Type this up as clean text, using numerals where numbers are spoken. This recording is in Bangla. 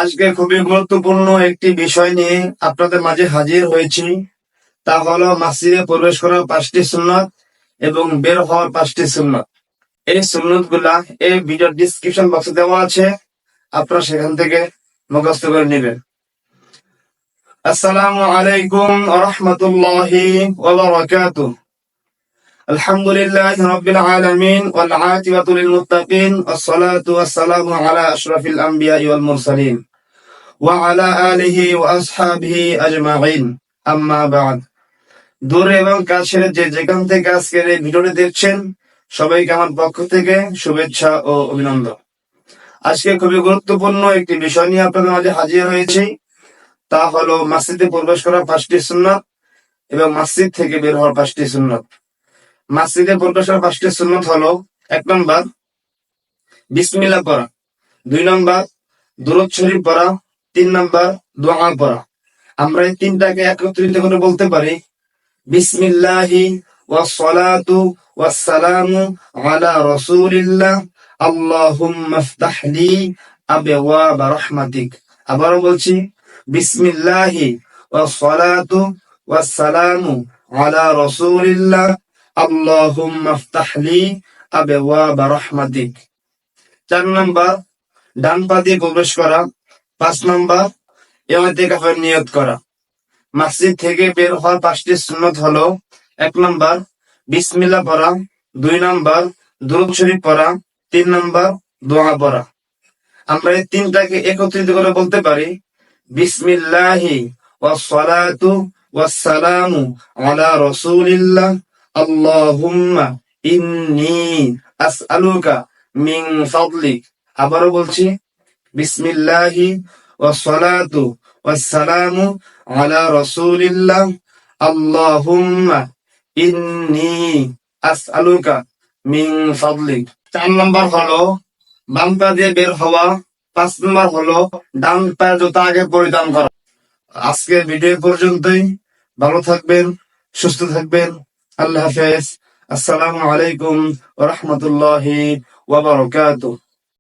আজকে খুবই গুরুত্বপূর্ণ একটি বিষয় নিয়ে আপনাদের মাঝে হাজির হয়েছি। তা হলো মসজিদে প্রবেশ করার 5টি সুন্নাত এবং বের হওয়ার 5টি সুন্নাত। এই সুন্নাত গুলা এই ভিডিওর ডিসক্রিপশন বক্সে দেওয়া আছে, আপনারা সেখান থেকে মুখস্থ করে নেবেন। আসসালামু আলাইকুম ওয়া রাহমাতুল্লাহি ওয়া বারাকাতুহু। আলহামদুলিল্লাহি রাব্বিল আলামিন ওয়াল আকিবাতু লিল মুত্তাকিন ওয়াস সালাতু ওয়াস সালামু আলা আশরাফিল আমবিয়াই ওয়াল মুরসালিন ওয়া আলা আলিহি ওয়া আসহাবিহি আজমাইন। আম্মা বা'দ। দূরে এবং কাছের যে যেখান থেকে আজকের এই ভিডিওটি দেখছেন, সবাইকে আমার পক্ষ থেকে শুভেচ্ছা ও অভিনন্দন। আজকে খুবই গুরুত্বপূর্ণ একটি বিষয় নিয়ে আপনাদের মাঝে হাজির হয়েছি। তা হলো মসজিদে প্রবেশ করার 5টি সুন্নাত এবং মসজিদ থেকে বের হওয়ার 5টি সুন্নাত। মসজিদে প্রবেশ করার 5টি সুন্নাত হলো: 1 নম্বর বিসমিল্লাহ পড়া, 2 নম্বর দুরূদ শরীফ পড়া, 3 নম্বর দোয়া পড়া। আমরা এই তিনটাকে একত্রিত করে বলতে পারি: বিসমিল্লাহি ওয়াস সালাতু ওয়াস সালামু আলা রাসূলিল্লাহ আল্লাহুম্মা ইফতাহ লি আবওয়াব রাহমাতিক। আবারও বলছি, বিসমিল্লাহি ওয়াস সালাতু ওয়াস সালামু আলা রাসূলিল্লাহ আল্লাহুম্মা ইফতাহ লি আবওয়াব রাহমাতিক। 4 নম্বর ডান পা দিয়ে প্রবেশ করা। 5 নম্বর ইতিকাফের নিয়ত করা। মসজিদ থেকে বের হওয়ার 5টি সুন্নাত হলো: 1 নম্বর বিসমিল্লাহ পড়া, 2 নম্বর দুরূদ শরীফ পড়া, 3 নম্বর দোয়া পড়া। আমরা এই তিনটাকে একত্রিত করে বলতে পারি: বিসমিল্লাহি ওয়াস সালাতু ওয়াস সালামু আলা রাসূলিল্লাহ আল্লাহুম্মা ইন্নী আসআলুকা মিন ফাদলিক। আবারও বলছি, বিসমিল্লাহি ওয়াস সালাতু ওয়াস সালামু আলা রাসূলিল্লাহ আল্লাহুম্মা ইন্নী আসআলুকা মিন ফাদলিক। 4 নম্বর হলো বাম পা দিয়ে বের হওয়া। 5 নম্বর হলো ডান পায়ের জুতা আগে পরিধান করা। আজকের ভিডিও পর্যন্তই। ভালো থাকবেন, সুস্থ থাকবেন। আল্লাহ হাফেজ। আসসালামু আলাইকুম ওয়া রাহমাতুল্লাহি ওয়া বারাকাতুহু।